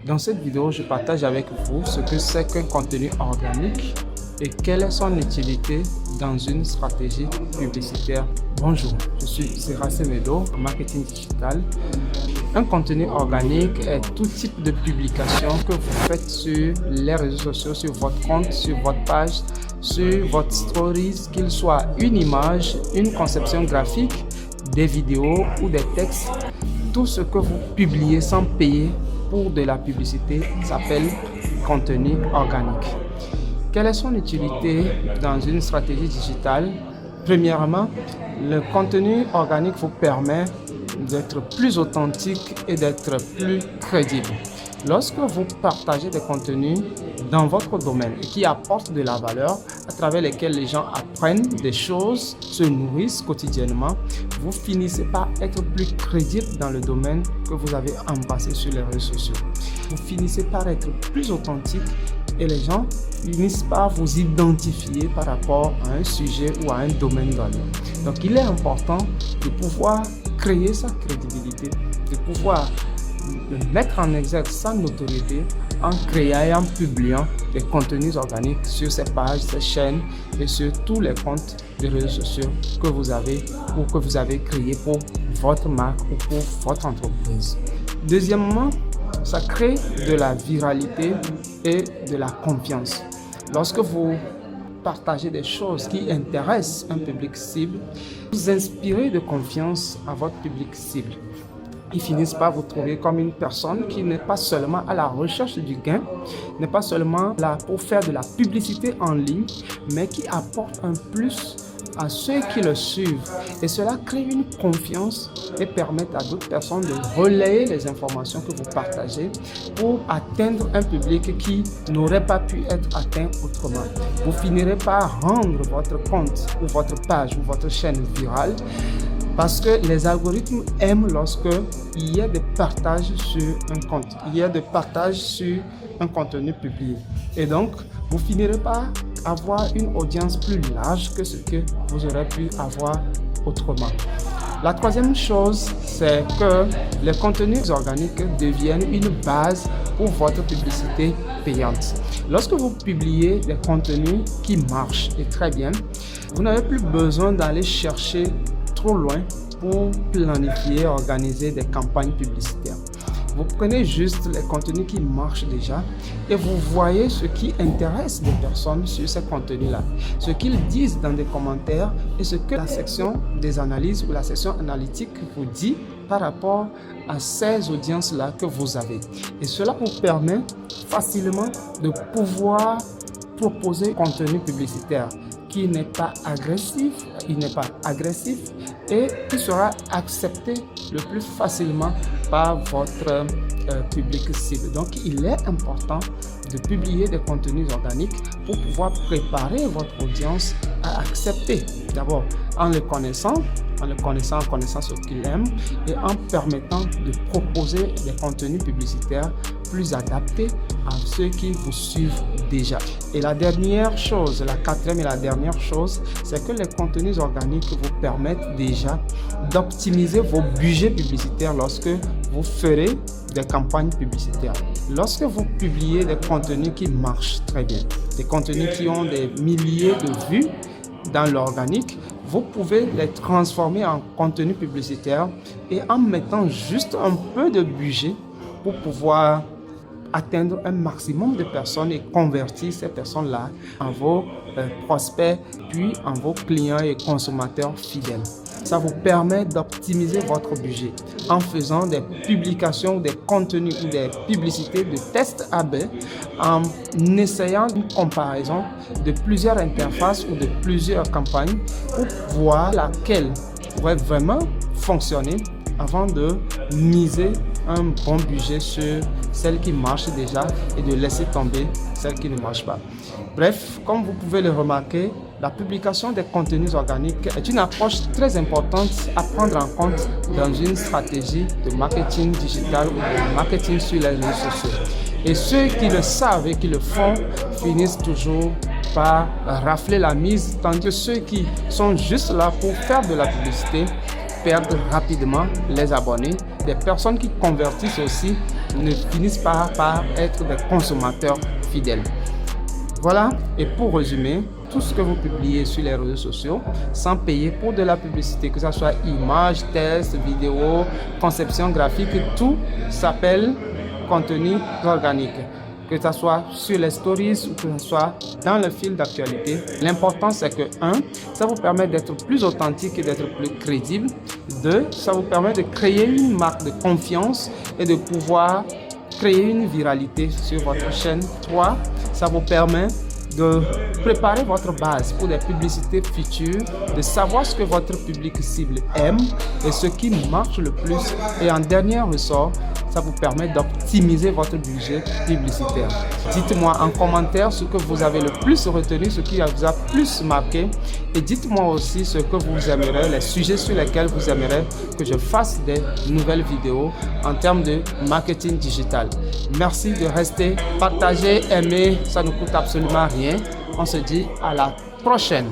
Dans cette vidéo, je partage avec vous ce que c'est qu'un contenu organique et quelle est son utilité dans une stratégie publicitaire. Bonjour, je suis Sérastien Medo, en marketing digital. Un contenu organique est tout type de publication que vous faites sur les réseaux sociaux, sur votre compte, sur votre page, sur votre stories, qu'il soit une image, une conception graphique, des vidéos ou des textes. Tout ce que vous publiez sans payer pour de la publicité s'appelle contenu organique. Quelle est son utilité dans une stratégie digitale? Premièrement, le contenu organique vous permet d'être plus authentique et d'être plus crédible. Lorsque vous partagez des contenus dans votre domaine et qui apportent de la valeur, à travers lesquels les gens apprennent des choses, se nourrissent quotidiennement, vous finissez par être plus crédible dans le domaine que vous avez embrassé sur les réseaux sociaux. Vous finissez par être plus authentique et les gens finissent par vous identifier par rapport à un sujet ou à un domaine donné. Donc il est important de pouvoir créer sa crédibilité, de pouvoir mettre en exergue sa notoriété en créant et en publiant des contenus organiques sur ces pages, ces chaînes et sur tous les comptes de réseaux sociaux que vous avez ou que vous avez créés pour votre marque ou pour votre entreprise. Deuxièmement, ça crée de la viralité et de la confiance. Lorsque vous partagez des choses qui intéressent un public cible, vous inspirez de confiance à votre public cible. Ils finissent par vous trouver comme une personne qui n'est pas seulement à la recherche du gain, n'est pas seulement là pour faire de la publicité en ligne, mais qui apporte un plus à ceux qui le suivent. Et cela crée une confiance et permet à d'autres personnes de relayer les informations que vous partagez pour atteindre un public qui n'aurait pas pu être atteint autrement. Vous finirez par rendre votre compte ou votre page ou votre chaîne virale parce que les algorithmes aiment lorsque il y a des partages sur un compte, il y a des partages sur un contenu publié. Et donc, vous finirez par avoir une audience plus large que ce que vous aurez pu avoir autrement. La troisième chose, c'est que les contenus organiques deviennent une base pour votre publicité payante. Lorsque vous publiez des contenus qui marchent et très bien, vous n'avez plus besoin d'aller chercher trop loin pour planifier, organiser des campagnes publicitaires. Vous prenez juste les contenus qui marchent déjà et vous voyez ce qui intéresse les personnes sur ces contenus-là, ce qu'ils disent dans des commentaires et ce que la section des analyses ou la section analytique vous dit par rapport à ces audiences-là que vous avez. Et cela vous permet facilement de pouvoir proposer un contenu publicitaire qui n'est pas agressif, et qui sera accepté le plus facilement par votre public cible. Donc, il est important de publier des contenus organiques pour pouvoir préparer votre audience à accepter. D'abord, en connaissant ce qu'il aime et en permettant de proposer des contenus publicitaires plus adaptés à ceux qui vous suivent déjà. Et la dernière chose, la quatrième et la dernière chose, c'est que les contenus organiques vous permettent déjà d'optimiser vos budgets publicitaires lorsque vous ferez des campagnes publicitaires. Lorsque vous publiez des contenus qui marchent très bien, des contenus qui ont des milliers de vues dans l'organique, vous pouvez les transformer en contenu publicitaire et en mettant juste un peu de budget pour pouvoir atteindre un maximum de personnes et convertir ces personnes-là en vos prospects, puis en vos clients et consommateurs fidèles. Ça vous permet d'optimiser votre budget en faisant des publications, des contenus ou des publicités de test A/B, en essayant une comparaison de plusieurs interfaces ou de plusieurs campagnes pour voir laquelle pourrait vraiment fonctionner avant de miser un bon budget sur celle qui marche déjà et de laisser tomber celle qui ne marche pas. Bref, comme vous pouvez le remarquer, la publication des contenus organiques est une approche très importante à prendre en compte dans une stratégie de marketing digital ou de marketing sur les réseaux sociaux. Et ceux qui le savent et qui le font finissent toujours par rafler la mise, tandis que ceux qui sont juste là pour faire de la publicité perdent rapidement les abonnés. Des personnes qui convertissent aussi ne finissent pas par être des consommateurs fidèles. Voilà, et pour résumer, tout ce que vous publiez sur les réseaux sociaux, sans payer pour de la publicité, que ce soit images, textes, vidéos, conception graphique, tout s'appelle contenu organique. Que ce soit sur les stories ou que ce soit dans le fil d'actualité. L'important, c'est que 1, ça vous permet d'être plus authentique et d'être plus crédible. 2, ça vous permet de créer une marque de confiance et de pouvoir créer une viralité sur votre chaîne. 3, ça vous permet de préparer votre base pour des publicités futures, de savoir ce que votre public cible aime et ce qui marche le plus. Et en dernier ressort, ça vous permet d'optimiser votre budget publicitaire. Dites-moi en commentaire ce que vous avez le plus retenu, ce qui vous a plus marqué. Et dites-moi aussi ce que vous aimeriez, les sujets sur lesquels vous aimeriez que je fasse des nouvelles vidéos en termes de marketing digital. Merci de rester, partager, aimer, ça ne coûte absolument rien. On se dit à la prochaine.